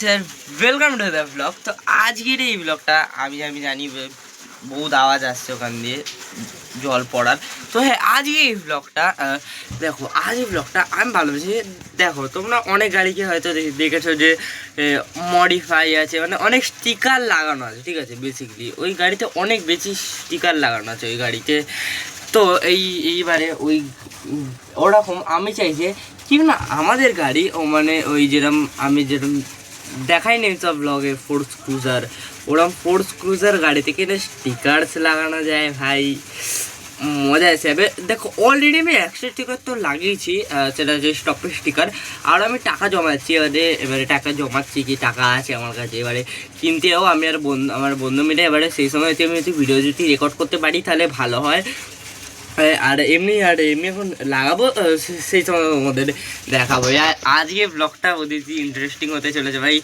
Sir welcome to the blog. তো আজকের এই ব্লগটা আমি জানি বহুত আওয়াজ আসছে ওখান দিয়ে জল পড়ার। তো হ্যাঁ, আজকে এই ব্লগটা দেখো, আজ এই ব্লগটা আমি ভালোবেসি। দেখো, তোমরা অনেক গাড়িকে হয়তো দেখেছো যে মডিফাই আছে, মানে অনেক স্টিকার লাগানো আছে, ঠিক আছে। বেসিক্যালি ওই গাড়িতে অনেক বেশি স্টিকার লাগানো আছে ওই গাড়িতে। তো এইবারে ওরকম আমি চাই যে কি না আমাদের গাড়ি মানে ওই যেরকম দেখাই নেই সব ব্লগে ফোর্স ক্রুজার, ওরকম ফোর্স ক্রুজার গাড়িতে কিনে স্টিকারস লাগানো যায় ভাই, মজা আসে। এবার দেখো, অলরেডি আমি একটা স্টিকার তো লাগিয়েছি, সেটা হচ্ছে স্টপের স্টিকার। আর আমি টাকা জমাচ্ছি, এবারে টাকা জমাচ্ছি, কি টাকা আছে আমার কাছে, এবারে কিনতেও আমি আর আমার বন্ধু মিলে এবারে সেই সময় আমি যদি ভিডিও যদি রেকর্ড করতে পারি তাহলে ভালো হয়। আর এমনি এখন লাগাবো, সেই সময় আমাদের দেখাবো। আজকে ব্লগটা ওদের ইন্টারেস্টিং হতে চলেছে ভাই,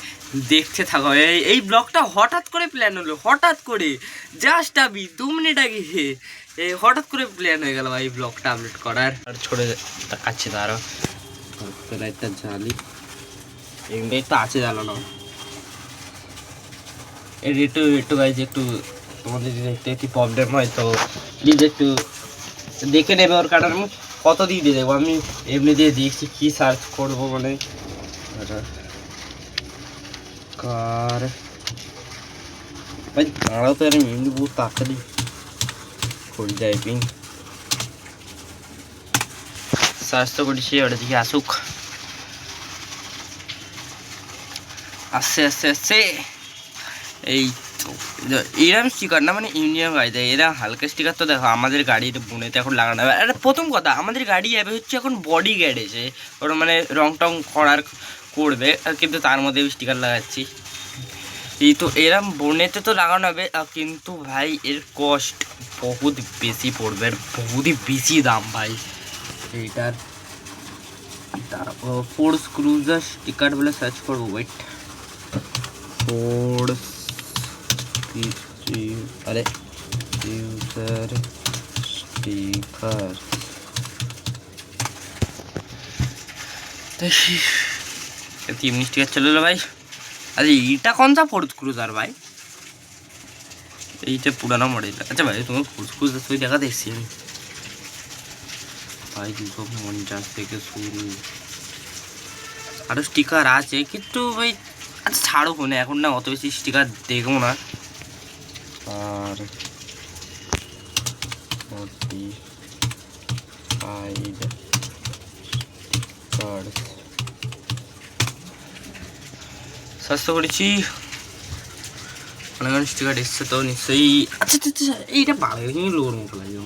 দেখতে থাকো। এই ব্লগটা হঠাৎ করে প্ল্যান হলো, হঠাৎ করে জাস্ট আমি 2 মিনিট আগে হঠাৎ করে প্ল্যান হয়ে গেল ভাই ব্লগটা আপলোড করার। আর ছড়ে দেখাচ্ছি তো আরও একটা জালি, এমনি তো আছে জ্বালানো। একটু গাইজ, একটু তোমাদের যদি একটু প্রবলেম হয় তো প্লিজ একটু দেখে নেবে। ওর কারণ আমি কত দিয়ে দেবো, আমি এমনি দিয়ে দেখছি কী সার্চ করবো, মানে কার ভাই দাঁড়াও তো, আমি এমনি বহু তাড়াতাড়ি করে টাইপিং সার্চ তো করেছি, ওটা দেখি আসুক। আসছে এই তো এরম স্টিকার না, মানে ইউনিয়ন গাড়িতে এরা হালকা স্টিকার। তো দেখো, আমাদের গাড়ির বুনেতে এখন লাগানো হবে। আর প্রথম কথা, আমাদের গাড়ি যাবে হচ্ছে এখন বডি গ্যারেজে, ওরা মানে রং টং করবে, কিন্তু তার মধ্যে স্টিকার লাগাচ্ছি। এই তো এরম বনেতে তো লাগানো হবে, কিন্তু ভাই এর কস্ট বহুত বেশি পড়বে, আর বহুতই বেশি দাম ভাই এইটার। তারপর ফোর্স ক্রুজার স্টিকার বলে সার্চ করবো, ওয়েট। ফোর্স अरे यूजर स्पीकर तीन स्टिकर चलो भाई। अरे এটা कौन सा फोर्स क्रूजर भाई, এইটা পুরানো মডেল। আচ্ছা ভাই, তোমার ফোর্স ক্রুজার তুই দেখা দেখছি আমি ভাই 250 থেকে শুরু, আরও স্টিকার আছে কিন্তু ভাই। আচ্ছা ছাড়ো, ফোনে এখন না অত বেশি স্টিকার দেখবো না। আর 45 কার্ডস সার্চ করেছি, অনেক স্টিকার এসছে তো নিশ্চয়ই। আচ্ছা আচ্ছা, এইটা ভালো লোর মতো লাগে।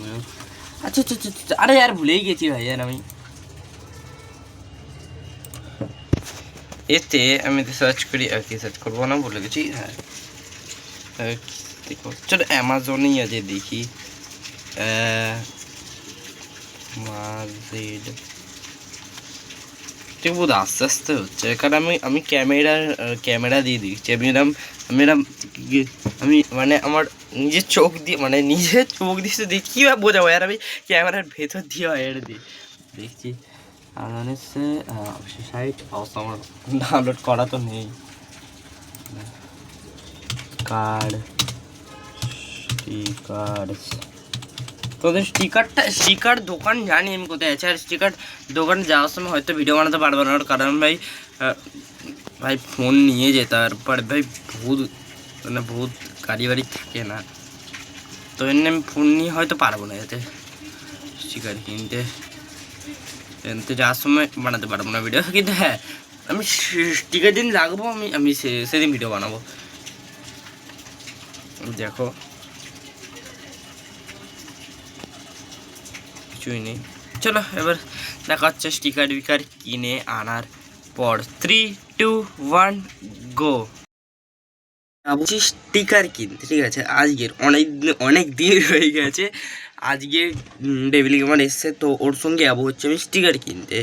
আচ্ছা আচ্ছা আচ্ছা, আরে আর ভুলেই গেছি ভাই, আর আমি এতে আমি সার্চ করি আর কি, সার্চ করবো না ভুলে গেছি। হ্যাঁ দেখো, চলো অ্যামাজনেই আছে দেখি। মাজেড ঠিক বহুত আস্তে আস্তে হচ্ছে, কারণ আমি ক্যামেরা দিয়ে দিচ্ছি। আমি মানে আমার নিজের চোখ দিয়ে, মানে নিজের চোখ দিয়ে তো দেখি, কী বোঝাবো, আর আমি ক্যামেরার ভেতর দিয়ে এটা দিই দেখছি। আর হচ্ছে সাইট অবশ্য আমার ডাউনলোড করা তো নেই। তোদের স্টিকার দোকান জানি আমি কোথায় আছে, আর স্টিকার দোকানে যাওয়ার সময় হয়তো ভিডিও বানাতে পারবো না, কারণ ভাই ফোন নিয়ে যেতে, তারপর ভাই বহুত গাড়ি বাড়ি থাকে না, তো এমনি আমি ফোন নিয়ে হয়তো পারবো না যাতে স্টিকার কিনতে যাওয়ার সময় বানাতে পারবো না ভিডিও। কিন্তু হ্যাঁ, আমি স্টিকার দিন লাগবো, আমি সেদিন ভিডিও বানাবো। দেখো কিছুই নেই, চলো এবার দেখা হচ্ছে স্টিকার বিকার কিনে আনার পর। 3, 2, 1 গো। ভাবছি স্টিকার কিনতে, ঠিক আছে। আজকের অনেক দিন হয়ে গেছে, আজকে ডেভিল গেমার এসছে, তো ওর সঙ্গে যাবো হচ্ছে আমি স্টিকার কিনতে,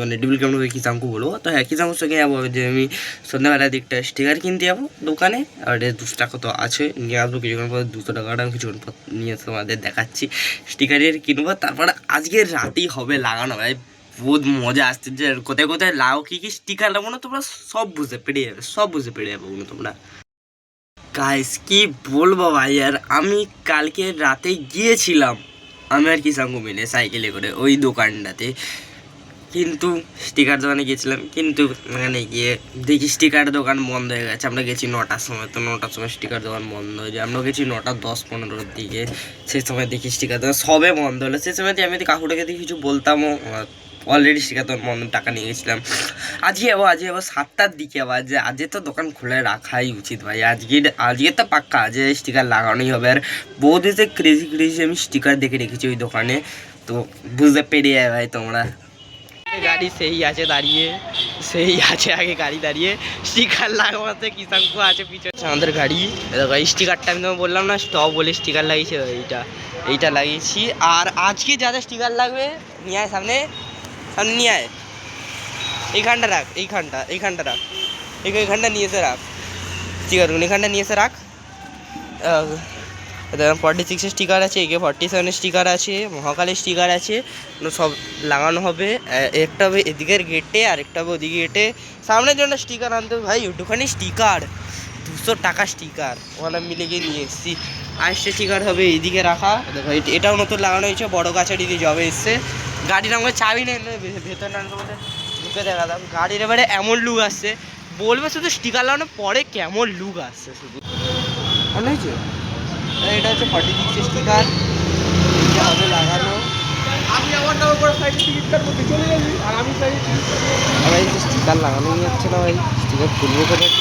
মানে ডেভিল গেমারকে কিসামকে বলবো। তো হ্যাঁ, কিসামুর সঙ্গে যাবো যে আমি সন্ধ্যাবেলার দিকটা স্টিকার কিনতে যাবো দোকানে। আর 200 টাকা তো আছে, নিয়ে আসবো কিছুক্ষণ পর। 200 টাকাটা আমি কিছুক্ষণ পর নিয়ে তোমাদের দেখাচ্ছি, স্টিকারের কিনবো। তারপরে আজকের রাতেই হবে লাগানো ভাই, বহুত মজা আসছে, যে কোথায় কোথায় লাও কি কি স্টিকার লাগবো না, তোমরা সব বুঝে পেরে যাবে, সব বুঝে পেরে যাবে ওগুলো তোমরা। গাইস কি বলবো ভাই, আর আমি কালকে রাতে গিয়েছিলাম আমি আর কিষাঙ্গু মিলে সাইকেলে করে ওই দোকানটাতে, কিন্তু স্টিকার দোকানে গিয়েছিলাম, কিন্তু মানে গিয়ে দেখি স্টিকার দোকান বন্ধ হয়ে গেছে। আমরা গেছি 9টার সময়, তো 9টার সময় স্টিকার দোকান বন্ধ হয়ে যায়। আমরা গেছি 9:10-15 দিকে, সেই সময় দেখি স্টিকার দোকান সবে বন্ধ হলো। সেই সময় আমি কাকুটাকে দিয়ে কিছু বলতামও, অলরেডি স্টিকার দোকান বন্ধ, টাকা নিয়ে গেছিলাম। আজকে যাবো 7টার দিকে আবার, যে আজকে তো দোকান খুলে রাখাই উচিত ভাই, আজকে তো পাক্কা আজকে স্টিকার লাগানোই হবে। আর বহুত এসে ক্রেজি আমি স্টিকার দেখে রেখেছি ওই দোকানে, তো বুঝতে পেরে যায় ভাই তোমরা। গাড়ি সেই আছে দাঁড়িয়ে, সেই আছে আগে গাড়ি দাঁড়িয়ে, স্টিকার লাগাতে কিষাঙ্কু আছে পিছনে আমাদের গাড়ি। দেখো স্টিকারটা আমি তোমাকে বললাম না স্টপ বলে স্টিকার লাগিয়েছে, এইটা লাগিয়েছি। আর আজকে যাদের স্টিকার লাগবে নিয়ে আয়, সামনে নিয়ে আয়, এইখানটা রাখ, এইখানটা রাখ, এইখানটা নিয়ে এসে রাখ স্টিকারগুলো, এখানটা নিয়ে এসে রাখ। 46-এর স্টিকার আছে, AK 47-এর স্টিকার আছে, মহাকালের স্টিকার আছে, সব লাগানো হবে। একটা হবে এদিকের গেটে আর একটা হবে ওদিকে গেটে। সামনের জন্য স্টিকার আনতে হবে ভাই, একটুখানি স্টিকার 200 টাকা স্টিকার, ওখানে মিলে গিয়ে নিয়ে এসেছি। আরেকটা স্টিকার হবে এইদিকে রাখা, দেখো এটাও নতুন লাগানো হয়েছে, বড় গাছের দিকে জবে এসছে। গাড়ির আমাকে চাবি নেই, ভেতর না ঢুকে দেখালাম। গাড়ির এবারে এমন লুক আসছে, বলবে শুধু স্টিকার লাগানোর পরে কেমন লুক আসছে শুধু, মনে হয়েছে। এটা হচ্ছে 46 স্টিকার, এটা হবে লাগানো। আমি আমার নাম করে সাইডে টিকিট কাটবো, চলে যাবি আর আমি সাইডে টিকিট কাটবো। ভাই স্টিকার লাগানো যাচ্ছে না ভাই, স্টিকার খুলবো কোথায়?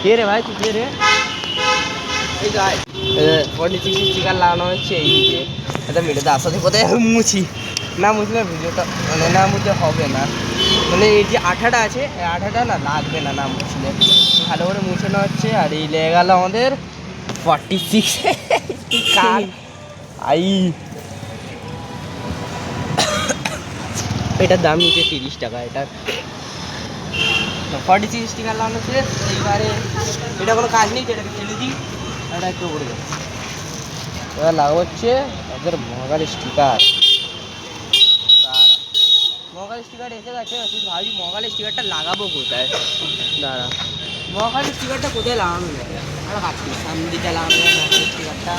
কে রে ভাই, তুই কে রে? এই গাই 46 স্টিকার লাগানো হচ্ছে এইদিকে। এটা মেয়েটা আসাতে কোথায় মুছি না, মুছলে ভিডিওটা মানে না মুছলে হবে না, মানে এই যে আঠাটা আছে আঠাটা না লাগবে না, না মুছলে ভালো করে মুছে নেওয়া হচ্ছে। আর এই লেগে গেল আমাদের 46 স্টিকার। এটার দাম নিচে 30 টাকা। এটা 46 স্টিকার লাগানো শেষ। এইবারে এটা কোনো কাজ নেই, এটাকে ফেলে দিই, এটা একটু করে দেবো। এবার লাগাবো হচ্ছে ওদের মহাকালের স্টিকার। মহাকালের স্টিকার এসে গেছে, তুই ভাবি মহাকালের স্টিকারটা লাগাবো কোথায়? দাঁড়া, মহাকালের স্টিকারটা কোথায় লাগানো যায়? আমরা ভাবছি সামনে দিকে লাগানো যায় মহাকালের স্টিকারটা।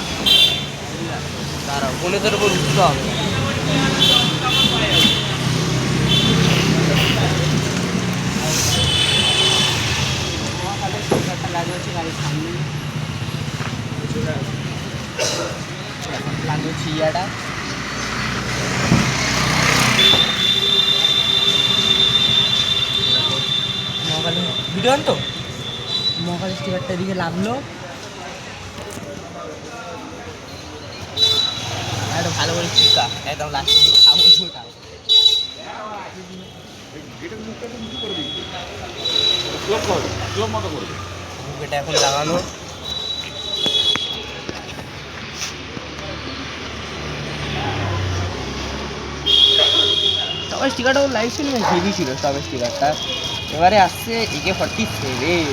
দাঁড়া, গণিতের উপর উঠতে হবে। মহাকালের স্টিকারটা লাগিয়েছি গাড়ির সামনে, লাগিয়েছি ইয়াটা। ভিডিও তো মহাকালের স্টিকারটা এদিকে লাগলো, একটা ভালো করে চিকা একদম লাস্টের দিকে খাবো ওটা। এটা এখন লাগানো। তবে স্টিকারটা ওর লাইফ ছিল না, হেভি ছিল তবে স্টিকারটা। এবারে আসছে AK 47,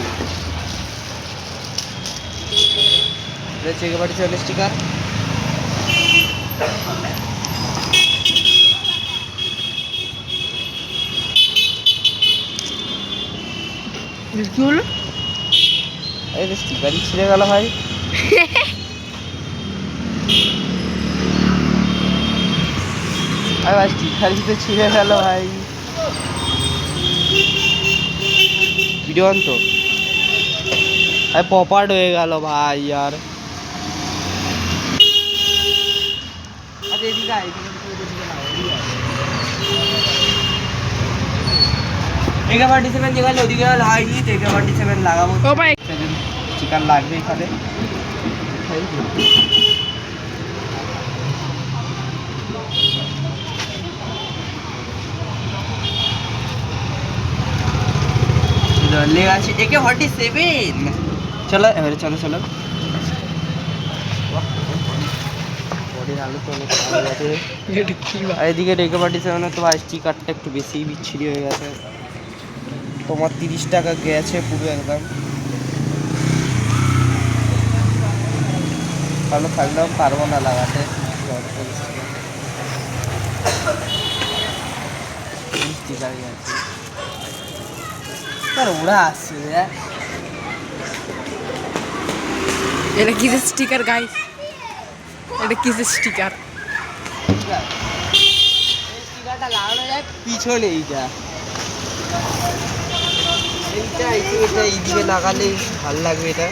AK 47 স্টিকার। কি হলো? এই স্টিকারই ছিঁড়ে গেল ভাই। আরে ভাই স্টিকারই তো ছিঁড়ে গেল ভাই। ভিডিও তো পপার্ড হয়ে গেল ভাই। আর AK 47 যেখানে ওদিকে হয়নি, AK 47 লাগাবো ভাই, চিকেন লাগবে এখানে। লেগে আছে AK 47। চলো এবারে চলো চলো, এদিকে AK 47 তো স্টিকারটা একটু বেশি বিচ্ছিরি হয়ে গেছে। তোমার 30 টাকা গেছে পুরো একদম, ভালো থাকলেও পারবো না লাগাতে। ওরা আসছে এটা কিসের স্টিকার গাইস? এটা কিসের স্টিকার? স্টিকারটা লাগানো যায় পিছনে, এইটা এইদিকে লাগালে ভালো লাগবে। এটা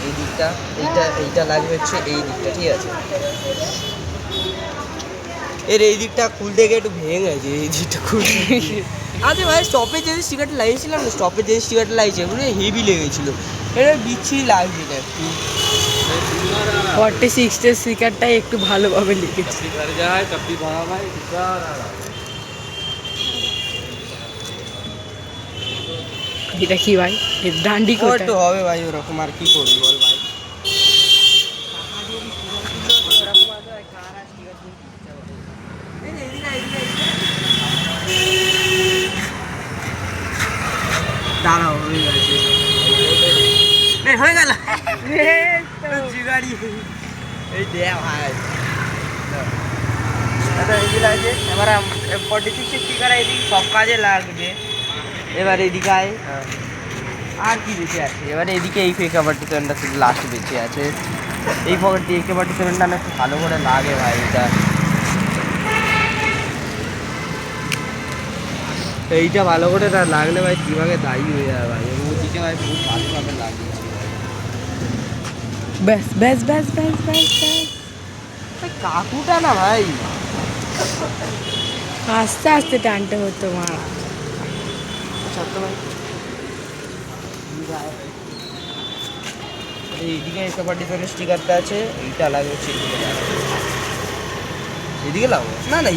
এই দিকটা, এইটা লাগবে হচ্ছে এই দিকটা, ঠিক আছে? এই দিকটা খুলতে গিয়ে একটু ভেঙে গেছে, এই দিকটা খুলতে। আচ্ছা ভাই, স্টপে যে স্টিকারটা লাগিয়েছিলাম না, স্টপে যে স্টিকারটা লাগিয়েছে ওগুলো হেভি লেগেছিলো। এটা বিচ্ছিরি লাগছে এটা একটু। 46 স্টিকারটাই একটু ভালোভাবে লিখেছি। এটা কি ভাই? ডান্ডি একটু হবে ভাই, ওরকম আর কি করবি বল ভাই। দাঁড়াও, হয়ে গেছে, হয়ে গেল। এই দে ভাই, এবার 46 স্টিকার এদিকে সব কাজে লাগবে। এবার এদিকে আয়, আর কি বেঁচে আছে? এবারে এদিকে এই ফেক অ্যাডভার্টিজমেন্টটা শুধু লাস্ট বেঁচে আছে। এই পকেটটি এই অ্যাডভার্টিজমেন্টটা না একটু ভালো করে লাগে ভাই। এইটা ভালো করে না লাগলে ভাই কীভাবে দায়ী হয়ে যাবে ভাই। ওদিকে ভাই খুব ভালোভাবে লাগিয়েছি ব্যাস ব্যাস ব্যাস ব্যাস ব্যাস ব্যাস। ভাই কাকুটা না ভাই, আস্তে আস্তে টানতে হতো মা। ভাই এইদিকে একটা পার্টিশনের স্টিকারটা আছে, এইটা লাগবে হচ্ছে এদিকে লাগবো না না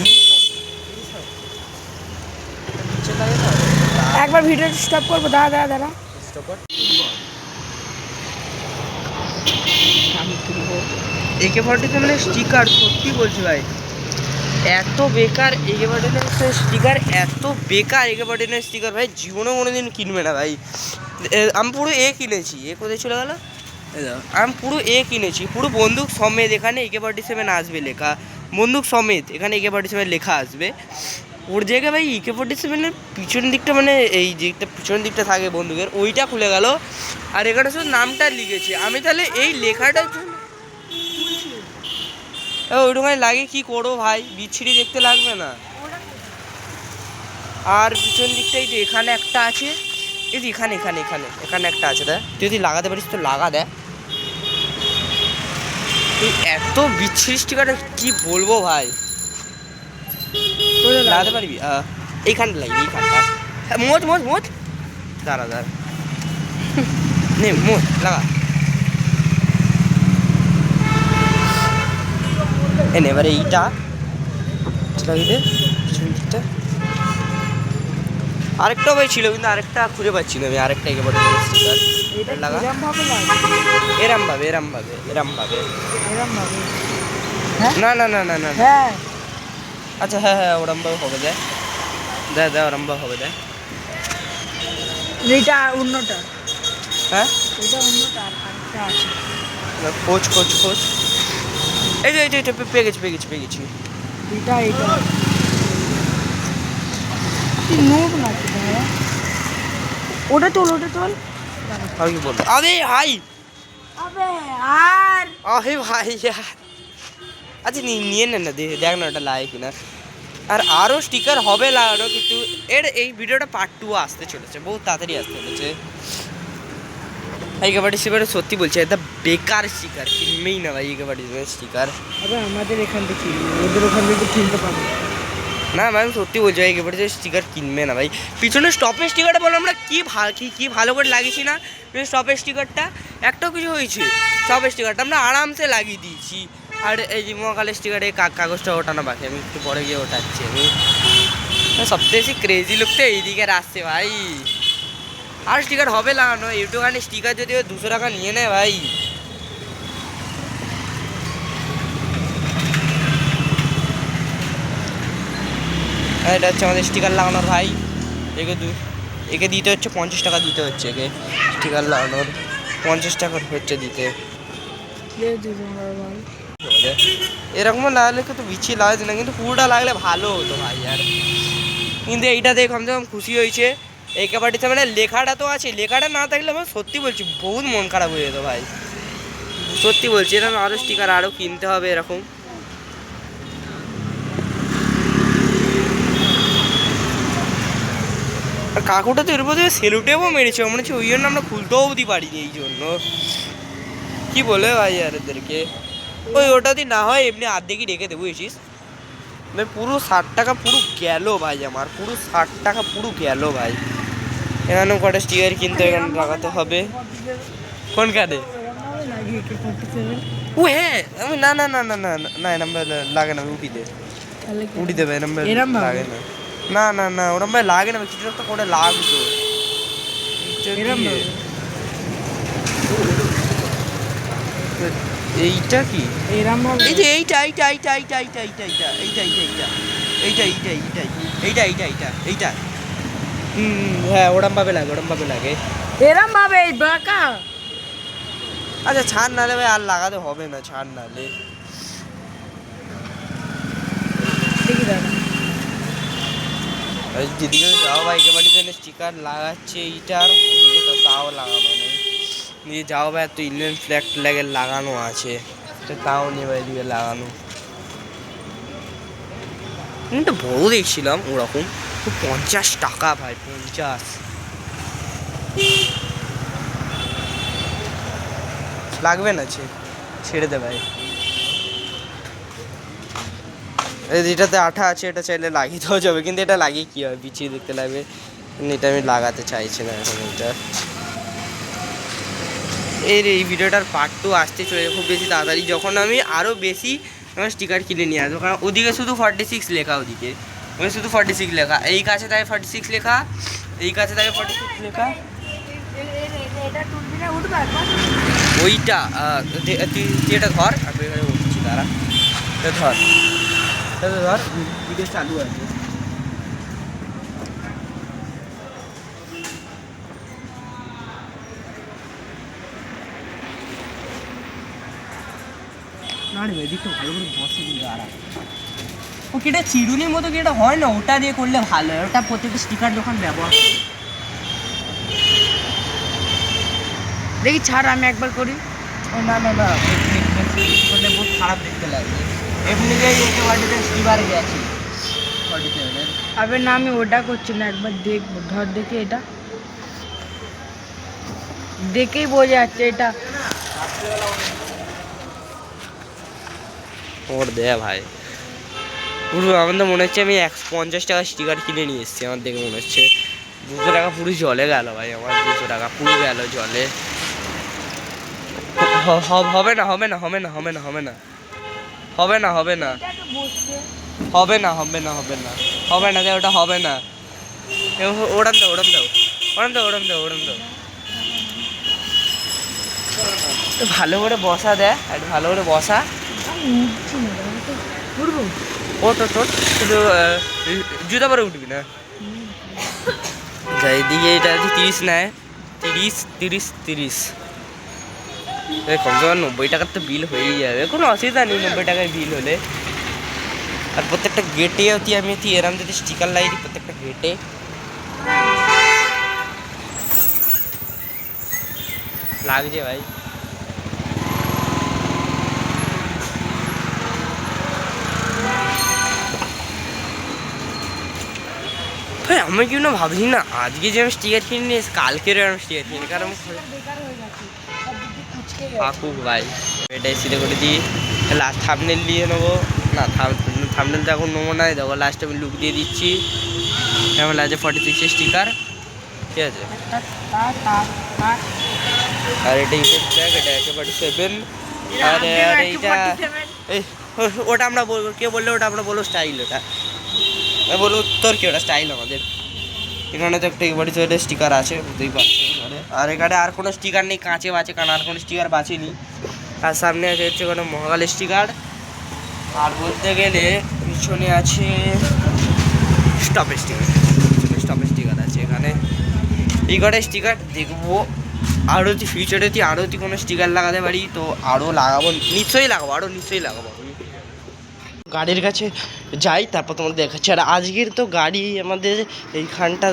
একবার ভিডিও স্টপ করবো, দাঁড়া দাঁড়া দাঁড়া। আমি তুলবো AK-47 স্টিকার, সত্যি বলছি ভাই, এত বেকার AK-47 স্টিকার, এত বেকার AK-47 স্টিকার ভাই, জীবনেও কোনোদিন কিনবে না ভাই। আমি পুরো কিনেছি, কোথায় চলে গেল? আমি পুরো কিনেছি, পুরো বন্দুক সমেত। এখানে AK-47 আসবে লেখা, বন্দুক সমেত এখানে AK-47 লেখা আসবে। ওর জায়গায় ভাই AK-47 পিছন দিকটা, মানে এই দিকটা পিছন দিকটা থাকে বন্দুকের, ওইটা খুলে গেল, আর এখানে শুধু নামটা লিখেছে। আমি তাহলে এই লেখাটার জন্য ওইটুখানে লাগে কি করবো ভাই, বিচ্ছিরি দেখতে লাগবে না? আর পিছন দিকটাই তো এখানে একটা আছে, এই এখানে এখানে এখানে এখানে একটা আছে, দেখ তুই যদি লাগাতে পারিস তো লাগা, দেখ এত বিচ্ছিরি স্টিকারটা কি বলবো ভাই। লাগাতে পারবি? এইখানটা লাগবে, এইখানটা। মোচ মোচ মোচ, দাঁড়া দাঁড়া, নে মোচ লাগা। এবারে এইটা লাগিয়ে পিছন দিকটা। আরেকটা ভাই ছিল, কিন্তু আরেকটা খুঁজে পাচ্ছি না আমি, আরেকটা AK-47 স্টিকার লাগা। এরম ভাবে এরম ভাবে এরম ভাবে, না না না না না, আচ্ছা হ্যাঁ হ্যাঁ ওরম ভাবে হবে, দেখ দেখ দেখ ওরম ভাবে হবে, দেখ এইটা অন্যটা। হ্যাঁ এটা অন্যটা, আরেকটা আছে। খোঁজ খোঁজ খোঁজ, এই যে এইটা পেয়ে গেছি পেয়ে গেছি পেয়ে গেছি। এটা এটা নোট নাকি ভাইয়া? ওটা তোল, ওটা তোল। আর কি বলবো? আরে ভাই, আবে আর আরে ভাই আচ্ছা নিয়ে নেন না, দেখ না ওটা লাগে কিনা। আর আরও স্টিকার হবে লাগানো, কিন্তু এই ভিডিওটা পার্ট 2 আসতে চলেছে, বহুত তাড়াতাড়ি আসতে চলেছে। AK-47 সত্যি বলছে, এটা বেকার স্টিকার, কিনবেই না ভাই AK-47 স্টিকার। আবে আমাদের এখান থেকে ওদের ওখান থেকে কিনতে পারবো না ম্যাম সত্যি বলছি ভাই, AK-47 স্টিকার কিনবে না ভাই। পিছনে স্টপের স্টিকারটা বলো, আমরা কি ভালো করে লাগিয়েছি না স্টপের স্টিকারটা, একটাও কিছু হয়েছে? স্টপের স্টিকারটা আমরা আরামসে লাগিয়ে দিয়েছি। আর এই যে মহাকালের স্টিকারে কাগজটা ওঠানো বাকি, আমি একটু পরে গিয়ে ওঠাচ্ছি। আমি সবথেকে বেশি ক্রেজি লুকটা এইদিকে আসছে ভাই। আর স্টিকার হবে লাগানো, একটুখানি স্টিকার যদি 200 টাকা নিয়ে নেয় ভাই। এটা হচ্ছে আমাদের স্টিকার লাগানোর ভাই। একে দিতে হচ্ছে 50 টাকা দিতে হচ্ছে, একে স্টিকার লাগানোর 50 টাকা হচ্ছে দিতে। এরকম লাগলে তো বিচ্ছি লাগছে না, কিন্তু পুরোটা লাগলে ভালো হতো ভাই। আর কিন্তু এইটাতে কমসে কম খুশি হয়েছে। এই কাবাডিতে মানে লেখাটা তো আছে, লেখাটা না থাকলে আমার সত্যি বলছি বহুত মন খারাপ হয়ে যেত ভাই, সত্যি বলছি। এরকম আরও স্টিকার আরও কিনতে হবে এরকম। আর কাকুটা তো এর মধ্যে সেলুটেও মেরেছে, মনে হচ্ছে ওই জন্য আমরা খুলতেও অবধি পারিনি এই জন্য। কি বলে ভাই আর এদেরকে, ওই ওটা দিয়ে না হয় এমনি আর্ধেকই রেখে দেবো বুঝেছিস ভাই। পুরো 60 টাকা পুরো গেল ভাই, আমার পুরো 60 টাকা পুরো গেল ভাই। এখানেও কটা স্টিকার কিনতে এখানে লাগাতে হবে। কোন কার্ডে? ও হ্যাঁ, আমি না না না না না না নাম্বার লাগে না, উঠি দে, উঠি দেবে নাম্বার লাগে না। না না না ওরম ভাই লাগে না, কিছু একটা করে লাগতো। এইটা কি এই যে এইটা এইটা এইটা এইটা এইটা এইটা এইটা এইটা এইটা এইটা এইটা এইটা এইটা এইটা এইটা এইটা হ্যাঁ ওরম ভাবে লাগে, ওরম ভাবে লাগে এরম ভাবে বাঁকা। আচ্ছা ছাড় নালে ভাই, আর লাগাতে হবে না, ছাড় নালে। দেখি দাঁড়া, দিদিকে যাও ভাই একেবারে জন্য স্টিকার লাগাচ্ছে এইটার, ওদিকে তো তাও লাগানো নেই। নিয়ে যাও ভাই, তো ইন্ডিয়ান ফ্ল্যাগ ট্ল্যাগের লাগানো আছে, তাও নিয়ে ভাই এদিকে লাগানো। একটা বড় দেখছিলাম ওরকম, 50 টাকা ভাই, 50 লাগবে না, ছেড়ে দে ভাই। এটাতে আঠা আছে, এটা চাইলে লাগিয়ে দেওয়া যাবে, কিন্তু এটা লাগিয়ে কী হবে, বিছিয়ে দেখতে লাগবে। এটা আমি লাগাতে চাইছি না এখন। এটা এই ভিডিওটার পার্ট 2 আসতে চলে খুব বেশি তাড়াতাড়ি, যখন আমি আরও বেশি আমার স্টিকার কিনে নিয়ে আসবো। কারণ ওদিকে শুধু 46 লেখা, ওদিকে শুধু 46 লেখা, এই কাছে থাকে 46 লেখা, এই কাছে থাকে 46 লেখা। ওইটা তুই এটা ধর, আমি এখানে উঠছি, তারা ধর ধর ভিডিও চালু আছে। না রে এদিকটা ভালো করে বসে কিন্তু আরাম। ও কি এটা চিরুনির মতো কি এটা হয় না, ওটা দিয়ে করলে ভালো হয়, ওটা প্রত্যেকটা স্টিকার যখন ব্যবহার। দেখি ছাড়, আমি একবার করি। ও না না না করলে বহুত খারাপ দেখতে লাগবে। এমনিতেই একেবারে স্টিকার গেছে 47-এর। আবে না, আমি ওটা করছি না, একবার দেখবো, ধর দেখি, এটা দেখেই বোঝা যাচ্ছে এটা। ওর দেয়া ভাই পুরো, আমার তো মনে হচ্ছে আমি 150 টাকা স্টিকার কিনে নিয়ে এসেছি, আমার দেখে মনে হচ্ছে 200 টাকা পুরো জলে গেল ভাই, আমার 200 টাকা পুরো গেল জলে। হবে না হবে না হবে না হবে না হবে না হবে না হবে না হবে না হবে না হবে না হবে না, ওটা হবে না। ওড়ান দাও ওড়ান দাও ওড়ান দাও ওড়ান দাও ওড়ান দাও। ভালো করে বসা দেয়, একটু ভালো করে বসা। ও তো তোর শুধু জুতা পরে উঠবি না। এইদিকে এটা 30 নেয়, 30 কমসে কম 90 টাকার তো বিল হয়েই যাবে, কোনো অসুবিধা নেই 90 টাকায় বিল হলে। আর প্রত্যেকটা গেটে আমি এরম যদি স্টিকার লাগিয়ে দিই প্রত্যেকটা গেটে, লাগছে ভাই। ভাই আমি কি না ভাবছি না আজকে যে আমি স্টিকার কিনে নিয়ে কালকের আমি স্টিকার কিনি, কারণ থাকুক ভাই। এটা সিধে করে দিই, লাস্ট থাম্বনেল দিয়ে নেবো না, থাম্বনেল তো এখন নেবো না, দেখো লাস্টে আমি লুক দিয়ে দিচ্ছি কেমন লাগছে 46 স্টিকার, ঠিক আছে। আর এটা ইউটিউব ট্যাগ, এটা একেবারে 7। আর এইটা এই ওটা আমরা বলবো, কে বললে ওটা আমরা বলবো স্টাইল, ওটা বলবো তোর কি, ওটা স্টাইল আমাদের। এখানে তো একটা একেবারে চলে স্টিকার আছে, বুঝতেই পারছো। আর এখানে আর কোনো স্টিকার নেই, কাঁচে বাঁচে, কারণ আর কোনো স্টিকার বাঁচেনি। আর সামনে আছে হচ্ছে কোনো মহাকালের স্টিকার, আর বলতে গেলে পিছনে আছে স্টপের স্টিকার, স্টপের স্টিকার আছে এখানে। এই কটা স্টিকার দেখবো আরও যদি ফিউচারে যদি আরও যদি কোনো স্টিকার লাগাতে পারি তো আরও লাগাবো, নিশ্চয়ই লাগাবো, আরও নিশ্চয়ই লাগাবো। আমি গাড়ির কাছে যাই, তারপর তোমাদের দেখাচ্ছি। আর আজকের তো গাড়ি আমাদের এইখানটা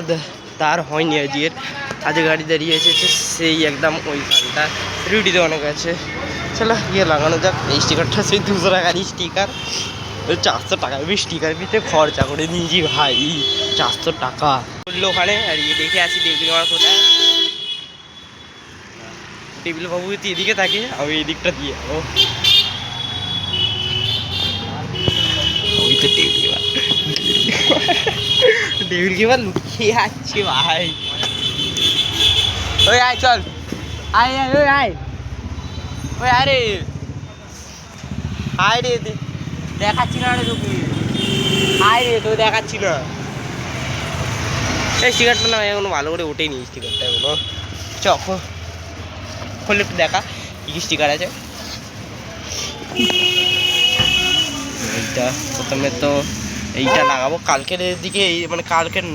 তার হয়নি আজকের, আজকে গাড়ি দাঁড়িয়ে এসেছে সেই একদম ওইখানটা রিউডিতে অনেক আছে। চলো গিয়ে লাগানো যাক এই স্টিকারটা। সেই 200 টাকার স্টিকার, 400 টাকা আমি স্টিকার পিতে খরচা করে নিয়েছি ভাই, 400 টাকা বললো ওখানে। আর দেখে আসি টেবিল আমার কোথায়। টেবিল বাবু যদি এদিকে থাকে আমি এই দিকটা দিয়ে যাবো। ওই তো টেবিল কিপার লুকিয়ে আছে ভাই। ওই আয় চল, আয় আয় ওই আয়, ওই আরে আয় রে, দেখাচ্ছি না রে তোকে, আয় রে তোকে দেখাচ্ছি না। এই স্টিকারটা না এখনো ভালো করে ওঠেনি, স্টিকারটা এখনো। চ খুলে একটু দেখা কী কী স্টিকার আছে। এইটা প্রথমে তো এইটা লাগাবো কালকের দিকে, মানে কালকের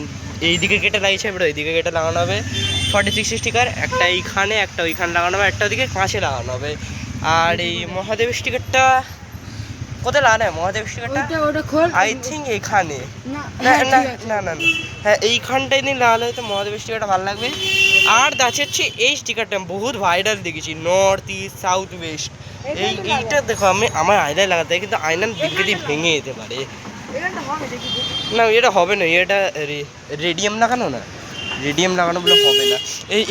এই দিকে কেটে লাগিয়েছে, এবার ওই দিকে কেটে লাগানো হবে 46 স্টিকার। একটা এইখানে, একটা ওইখানে লাগানো হবে, একটা ওদিকে কাঁচে লাগানো হবে। আর এই মহাদেব স্টিকারটা কোথায় লাগানো হয়? মহাদেব স্টিকারটা আই থিঙ্ক এখানে, না না না না হ্যাঁ এইখানটাই নিয়ে লাগালে হয়তো মহাদেব স্টিকারটা ভালো লাগবে। আর দাঁড়িয়ে হচ্ছে এই স্টিকারটা বহুত ভাইরাল দেখেছি, নর্থ ইস্ট সাউথ ওয়েস্ট। এইটা দেখো আমি আমার আয়নায় লাগাতে হয়, কিন্তু আয়নার দিকে দিয়ে ভেঙে যেতে পারে। না এটা হবে না, এটা রেডিয়াম লাগানো না, রেডিয়াম লাগানো বলে হবে না।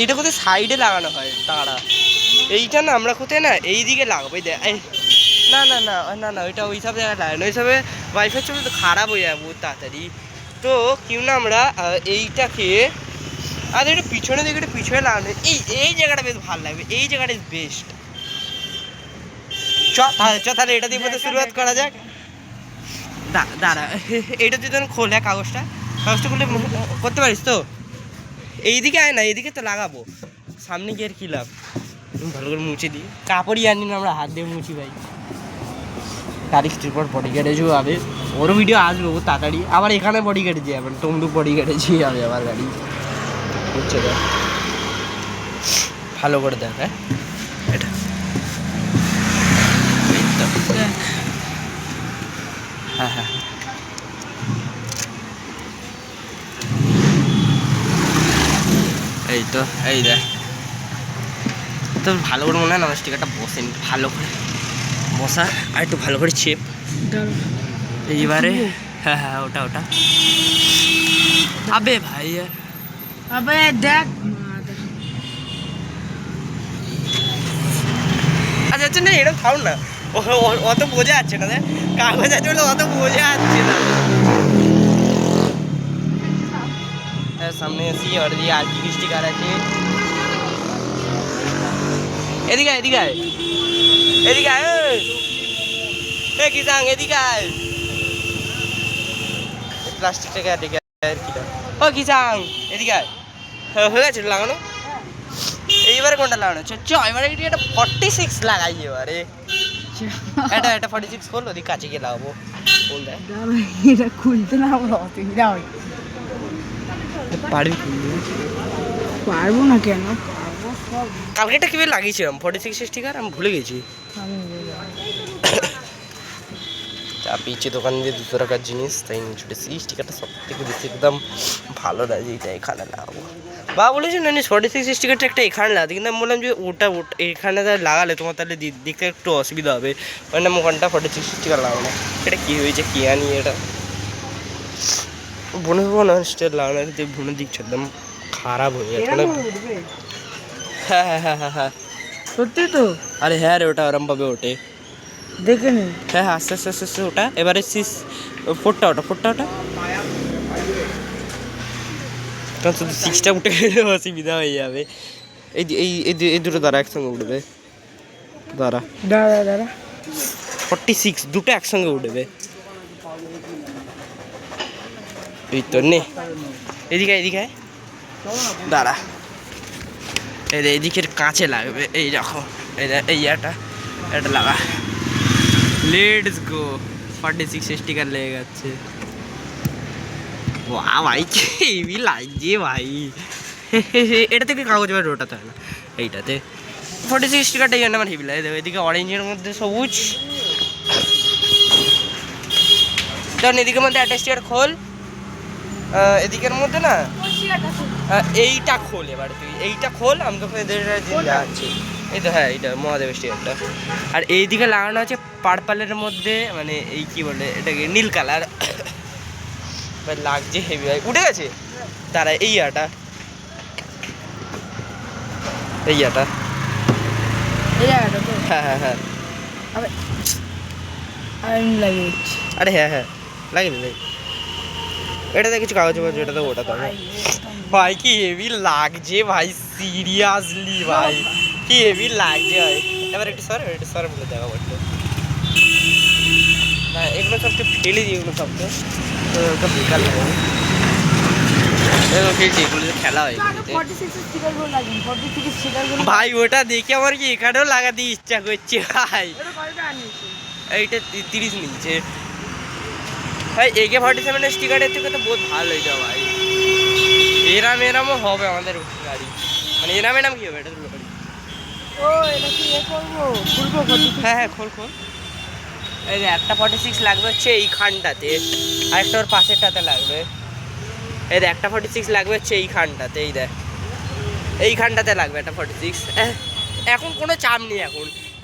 এটা কোথায় সাইডে লাগানো হয়, দাঁড়া এইটা না আমরা কোথায় না এই দিকে লাগাবো। এই না না না না না ওইটা ওই সব জায়গায় লাগানো, ওই সবে ওয়াইফাই চলে তো খারাপ হয়ে যাবে বহুত তাড়াতাড়ি। তো কেউ না আমরা এইটাকে আর এটা পিছনে দিকে একটু পিছনে লাগানো, এই জায়গাটা বেশ ভালো লাগবে, এই জায়গাটা বেস্ট। তাহলে এটা দিয়ে বোধহয় শুরুয়াত করা যাক। দাঁড়া এটা যদি খোলে কাগজটা খুলে করতে পারিস তো? এইদিকে আয় না, এইদিকে তো লাগাবো, সামনে গিয়ে আর কী লাভ। ভালো করে মুছে দিই, কাপড়ই আনি না আমরা, হাত দিয়ে মুছি ভাই। তারিখ পর বডি গার্ডেজও যাবে, ওরও ভিডিও আসবে ও তাড়াতাড়ি। আবার এখানে বডি গার্ডে যাবে, তমলুক বডি গার্ডেজই যাবে আমার গাড়ি, বুঝছে দেখ ভালো করে দেখ। হ্যাঁ এটা হ্যাঁ হ্যাঁ এই তো এই দেখ তো ভালো করে মনে হয় না আমার স্টিকারটা বসেনি, ভালো করে বসা আর একটু ভালো করে চেপ এইবারে। হ্যাঁ হ্যাঁ ওটা ওটা আবে ভাই আবে দেখ আচ্ছা আচ্ছা না এরকম খাও না, অত বোঝা যাচ্ছে না, দেখ কাগজ আছে বলে অত বোঝা যাচ্ছে না। সামনে আসি আর দিয়ে আর কি স্টিকার আছে, এদিকে এদিকে এদিকে কিসাং এদিকে প্লাস্টিকটাকে এদিকে ও কিসাং এদিকে হয়ে গেছে লাগানো। এইবারে কোনটা লাগানো হচ্ছে? এবারে এটা 46 লাগাই, এবারে এটা 46 করলো, ওদিকে কাছে গিয়ে লাগাবো। বল দেখ এটা খুলতে না আমার অসুবিধা হয়, পারবি? পারবো না কেন পারবো, সব কালকে এটা কিভাবে লাগিয়েছিলাম 46 স্টিকার আমি ভুলে গেছি। পিছিয়ে দোকান দিয়ে 200 টাকার জিনিস তাই নিয়ে ছুটেছি। স্টিকারটা সব থেকে বেশি একদম ভালো লাগে, এটা এখানে লাগাবো। বা বলেছি না 46 স্টিকারটা একটা এখানে লাগাতে, কিন্তু আমি বললাম যে ওটা এখানে লাগালে তোমার তাহলে দেখতে একটু অসুবিধা হবে, মানে ওখানটা 46 স্টিকার লাগাবো না। এটা কী হয়েছে কী আনি, এটা বনে না স্টিকার লাগানো যে বনের দিকটা একদম খারাপ হয়ে যাচ্ছে না। হ্যাঁ হ্যাঁ হ্যাঁ হ্যাঁ হ্যাঁ সত্যি তো, আরে হ্যাঁ রে ওটা ওরমভাবে ওঠে, দেখে নি। হ্যাঁ হ্যাঁ আস্তে আস্তে আস্তে আস্তে ওটা। এবারে ফোরটা ওটা কারণ শুধু 6টা উঠে গেলে অসুবিধা হয়ে যাবে। এই এই এই দুটো দ্বারা একসঙ্গে উঠবে, দাঁড়া 46 দুটো একসঙ্গে উঠবে। এই তো নে এদিকে দাঁড়া, এদিকের কাছে লাগবে, এই দেখো এই এটা লাগা। লেটস গো 46 স্টিকার লেগে গেছে। বাহ ভাই হেভি লাগছে ভাই, এটা থেকে কাগজ ওটাতে হয় না, এইটাতে 46 স্টিকারটা এই জন্য আমার হেভি লাগে। দেখো এদিকে অরেঞ্জের মধ্যে সবুজ, তখন এদিকের মধ্যে একটা স্টিকার খোল, এদিকের মধ্যে না এইটা খোল, এবার তুই এইটা খোল, আমি তোকে যাচ্ছি। এই তো হ্যাঁ এইটা মহাদেবের স্টিকারটা। আর এইদিকে লাগানো আছে পার্পলের মধ্যে, মানে এই কি বলে এটাকে, নীল কালার। লাগছে হেভি ভাই। উঠে গেছে তারা এই আটা, এই আটা, হ্যাঁ হ্যাঁ হ্যাঁ, আরে হ্যাঁ হ্যাঁ লাগিয়ে ভাই। এটাতে কিছু কাগজ ফাগজ, এটাতে ওটা তো ভাই কি হেভি লাগছে ভাই, সিরিয়াসলি ভাই কি হেভি লাগছে ভাই। এবার একটু সর বলে দেখা করতে না, এগুলো সব তো ফেলে দিই, এগুলো সব তো বেকার লাগে। ফেলছি, এগুলো খেলা হয় ভাই। ওটা দেখে আমার কি এখানেও লাগাতে ইচ্ছা করছে ভাই। এইটা 30 নিচ্ছে ভাই। AK-47 স্টিকারের থেকে তো বহুত ভালো এটা ভাই। এরামও হবে আমাদের গাড়ি, মানে এরাম কি হবে এটা তুলো গাড়ি। হ্যাঁ হ্যাঁ খোল। এই যে একটা 46 লাগবে হচ্ছে এইখানটাতে, আর একটা ওর পাশেরটাতে লাগবে। এই যে একটা 46 লাগবে হচ্ছে এইখানটাতে, এই দেখ এইখানটাতে লাগবে একটা 46। এখন কোনো চাপ নেই,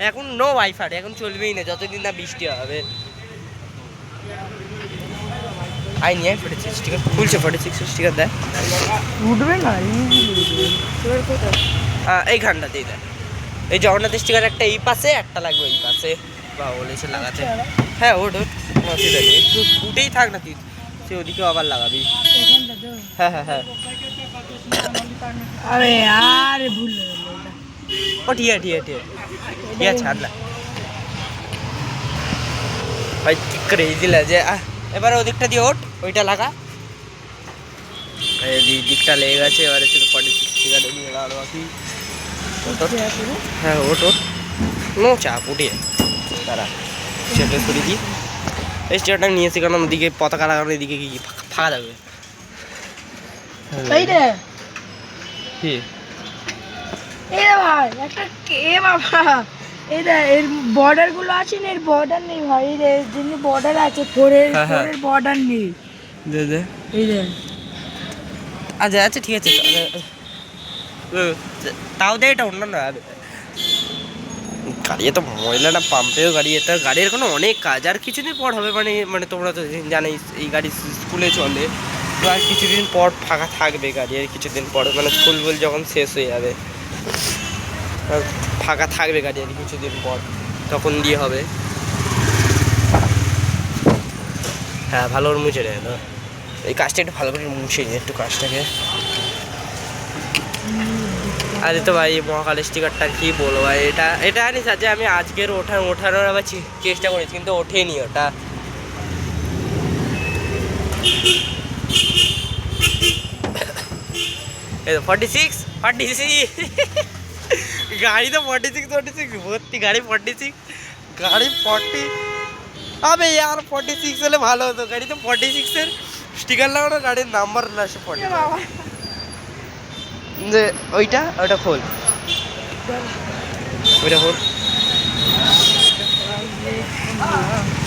এখন নো ওয়াইফাই, এখন চলবেই না যতদিন না বৃষ্টি হবে। আই নিয়ে 46 স্টিকার খুলছে, 46 স্টিকার দেয় উঠবে না এইখানটাতেই দেয়। এই জগন্নাথ স্টিকার একটা এই পাশে, একটা লাগবে এই পাশে, বা বলেছে লাগাতে। হ্যাঁ ওঠ অসুবিধা নেই, একটু উঠেই থাক না তুই, সে ওদিকেও আবার লাগাবি। হ্যাঁ হ্যাঁ হ্যাঁ, আরে আরে ভুল ও ঠিক আছে ছাড় না ভাই, কি ক্রেজি লাগে। এবারে ওদিকটা দিয়ে ওঠ, ওইটা লাগা। এই দিকটা লেগে গেছে, এবারে শুধু 46 স্টিকার নিয়ে লাগানো বাকি। হ্যাঁ ওঠ নো চাপ, উঠিয়ে তারা সেটা সরিয়ে দিই। এই স্টিকারটা নিয়েছি কারণ ওদিকে পতাকা লাগানো, এদিকে কি ফাঁকা যাবে। কি ভাই একটা কে বাবা, এর বর্ডার গুলো আছে না, এর বর্ডার নেই ভাই, এর যেমনি বর্ডার আছে ফোরের বর্ডার নেই। আচ্ছা ঠিক আছে, তাও দে, এটা অন্যান্য গাড়ি তো ময়লা না, পাম্পেও গাড়ি, এটা গাড়ির কোনো অনেক কাজ। আর কিছুদিন পর হবে, মানে তোমরা তো জানোই এই গাড়ি স্কুলে চলে, তো আর কিছুদিন পর ফাঁকা থাকবে গাড়ি। আর কিছুদিন পর মানে স্কুল যখন শেষ হয়ে যাবে ফাঁকা থাকবে গাড়ি, আর কিছুদিন পর তখন দিয়ে হবে। হ্যাঁ ভালো করে মুছে নেয় না, এই কাজটা একটু ভালো করে মুছে নিই একটু কাজটাকে। আরে তো ভাই মহাকালের স্টিকারটা কি বলবো ভাই, এটা জানিস যে আমি আজকের ওঠানোর আবার চেষ্টা করেছি, কিন্তু ওঠেনি ওটা। এই তো 46 গাড়ি তো 46 ভর্তি গাড়ি 46 গাড়ি 40। আবে यार 46 হলে ভালো হতো, গাড়ি তো 46 এর স্টিকার লাগানো, গাড়ির নাম্বার আসে 40। যে ওইটা খোল,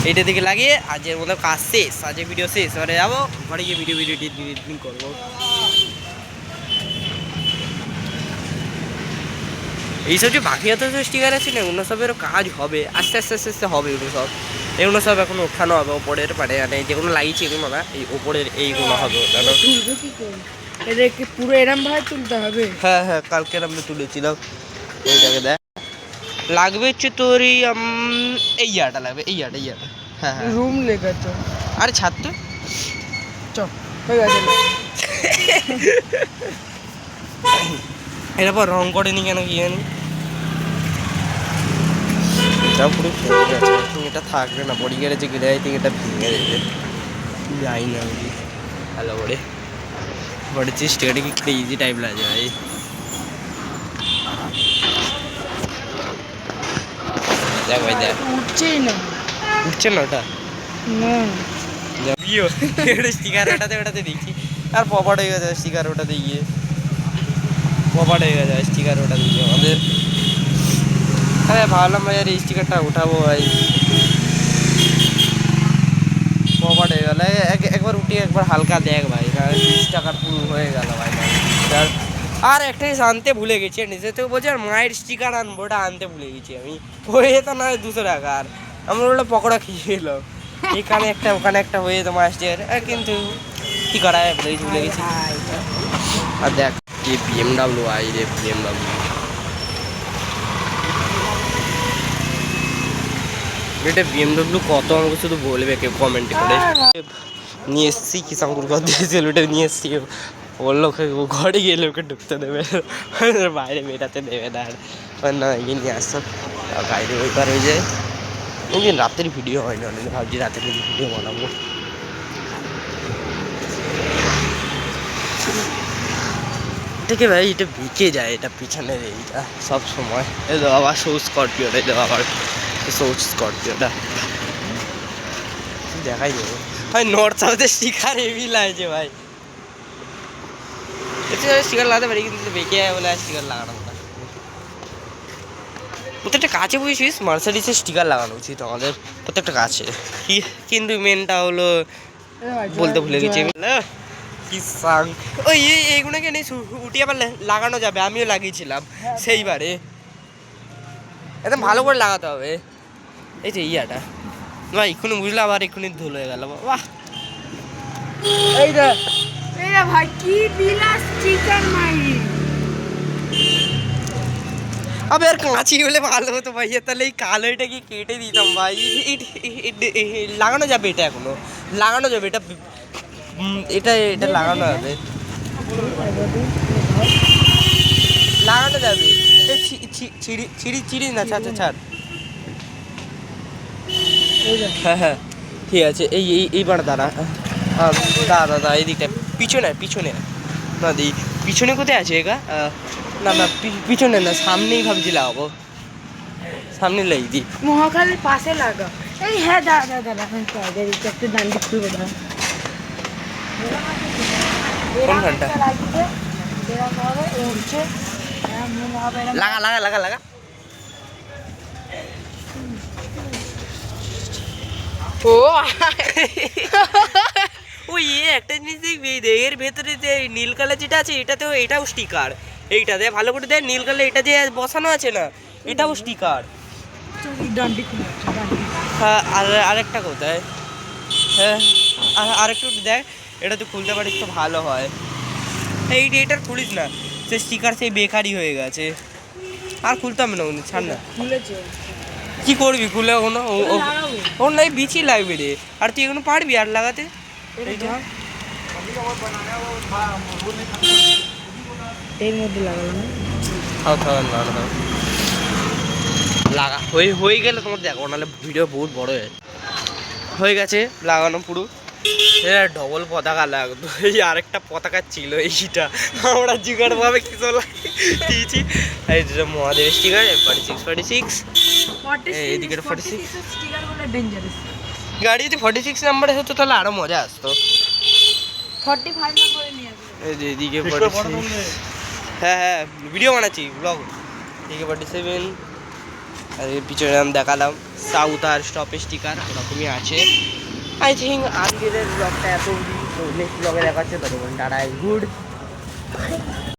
এইটা দিকে লাগিয়ে আজের মতো কাজ শেষ, আজের ভিডিও শেষ। এবারে যাবো ঘরে গিয়ে ভিডিও এডিটিং করবো। এইসব যে বাকি হতো স্টিকার আছে না, এগুলো সবেরও কাজ হবে, আস্তে আস্তে হবে। এগুলো সব এখন ওঠানো হবে ওপরের, মানে যেগুলো লাগিয়েছি এগুলো না, এই ওপরের এইগুলো হবে ওঠানো। এদেরকে পুরো এরম ভাবে তুলতে হবে। হ্যাঁ কালকে আমরা তুলেছিলাম। এইটাকে দেখ লাগবে হচ্ছে তোর এই ইয়াটা লাগবে, এই ইয়াটা। হ্যাঁ রুম লেখা তো, আরে ছাদ তো হয়ে গেছে। এটা পর রং করেনি কেন কি জানি, এটা পুরো ভেঙে গেছে। এটা থাকবে না, বডি গ্যারেজে গেলে আই থিঙ্ক এটা ভেঙে যাবে, যাই না বুঝি ভালো করে। বডি স্টিকারটা কি ক্রেজি টাইপ লাগে ভাই। দেখ ভাই দেখ, উঠছেই না, উঠছে না ওটা স্টিকার ওটাতে দেখি, আর পপাট হয়ে গেছে স্টিকার ওটাতে গিয়ে। কপাট হয়ে গেছে স্টিকার ওটা দিয়েছে আমাদের। হ্যাঁ ভাবলাম ভাই আর এই স্টিকারটা উঠাবো ভাই, কপাট হয়ে গেল। একবার উঠিয়ে একবার হালকা দেখ ভাই, 20 টাকার পুরো হয়ে গেল ভাই। আর একটা জিনিস আনতে ভুলে গেছি, নিজে থেকে বলছি আর মায়ের স্টিকার আনবো, ওটা আনতে ভুলে গেছি আমি। হয়ে তো নয় 200 টাকার, আমরা ওটা পকোড়া খেয়ে এলাম। এখানে একটা ওখানে একটা হয়ে যেত মায়ের স্টিকার, কিন্তু কী করা হয় ভুলে গেছি। আর দেখ কি BMW আই রে, BMW এটা BMW কত আমাকে শুধু বলবে কেউ কমেন্টে করে। নিয়ে এসছি কিষানপুর ঘর দিয়েছিল, ওটা নিয়ে এসছি। বললো ঘরে গেলে ওকে ঢুকতে দেবে, বাইরে বেরাতে দেবে না। আর না ইয়ে নিয়ে আসতো বাইরে ওইবার হয়ে যায়। ওইদিন রাতের ভিডিও হয় না, অনেক ভাবছি রাতের ভিডিও বানাবো। দেখে ভাই এটা বিকে যায়, এটা পিছনের এইটা সব সময়। এই তো আবার সৌ স্করপিওটা, এই তো আবার সৌ স্করপিওটা দেখাই দেবো ভাই। নর্থ সাউথের স্টিকার হেভি লাগছে ভাই, এতে স্টিকার লাগাতে পারি কিন্তু বেঁকে যায় বলে স্টিকার লাগানো না। প্রত্যেকটা কাছে বুঝেছিস মার্সিডিজের স্টিকার লাগানো উচিত আমাদের, প্রত্যেকটা কাছে। কিন্তু মেনটা হলো বলতে ভুলে গেছি কি সাং। ওই এইগুলোকে নিয়ে উঠিয়ে আবার লাগানো যাবে, আমিও লাগিয়েছিলাম সেইবারে। একদম ভালো করে লাগাতে হবে। এই যে ইয়াটা ভাই এক্ষুনি বুঝলাম, আবার এক্ষুনি ধুলো হয়ে গেল। বাহ এইটা ভাই কি বিলাস স্টিকার মারি। আবে আর কাঁচি হলে ভালো হতো ভাই, তাহলে এই কালো এটাকে কেটে দিতাম ভাই। লাগানো যাবে এটা, এখনো লাগানো যাবে এটা, এটা এটা লাগানো যাবে, লাগানো যাবে। ছিড়ি না, ছাড় ছাড়। হ্যাঁ হ্যাঁ ঠিক আছে। এইবার দাঁড়া দাদা এই দিকটা পিছনে পিছনে না দিই, পিছনে কোথায় আছে এগা? না না পিছনে না, সামনেই ভাবছি লাগাবো, সামনে লাগিয়ে দিই। মহাখালীর পাশে লাগা। এই হ্যাঁ দাঁড়া একটু ডান্ডি খুলবো দাঁড়া। কোনখানটা? লাগা লাগা লাগা লাগা। ও ওই একটা জিনিস দেখবি, এর ভেতরে যে নীল কালার যেটা আছে এটাতেও, এটাও স্টিকার। এইটাতে ভালো করে দেখ, নীল কালার এটা যে বসানো আছে না, এটাও স্টিকার। হ্যাঁ আর আরেকটা কোথায়? হ্যাঁ আরেকটু দেখ, এটা তুই খুলতে পারিস তো ভালো হয়। এইটার খুলিস না, সে স্টিকার সেই বেকারি হয়ে গেছে, আর খুলতাম না উনি, ছাড় না। কি করবি খুলে কোনো? ওর নাই বিচি লাগবে রে, আর তুই এখনো পারবি আর লাগাতে? এর মধ্যে লাগালাম লাগা হয়ে গেলে তোমার দেখো, নাহলে ভিডিও বহুত বড় হয়ে গেছে লাগানো পুরো। ডবল পতাকা লাগতো, এই আরেকটা পতাকা ছিল এইটা, আমরা জোগাড় ভাবে কিছু দিয়েছি। এই যেটা মহাদেব স্টিকার 46 এইদিকে 46। গাড়ি যদি 46 নাম্বারে হতো তাহলে আরো মজা আসতো। 45 নম্বরে নিয়ে আসবে। এই যে এদিকে 46। হ্যাঁ হ্যাঁ ভিডিও বানাচ্ছি ব্লগ। এদিকে 47, আর পিছনে আমি দেখালাম সাউথ আর স্টপের স্টিকার ওরকমই আছে। আই থিঙ্ক আজকের ব্লগটা এত, নেক্সট ব্লগে দেখাচ্ছে ততক্ষণ টাটা, গুড।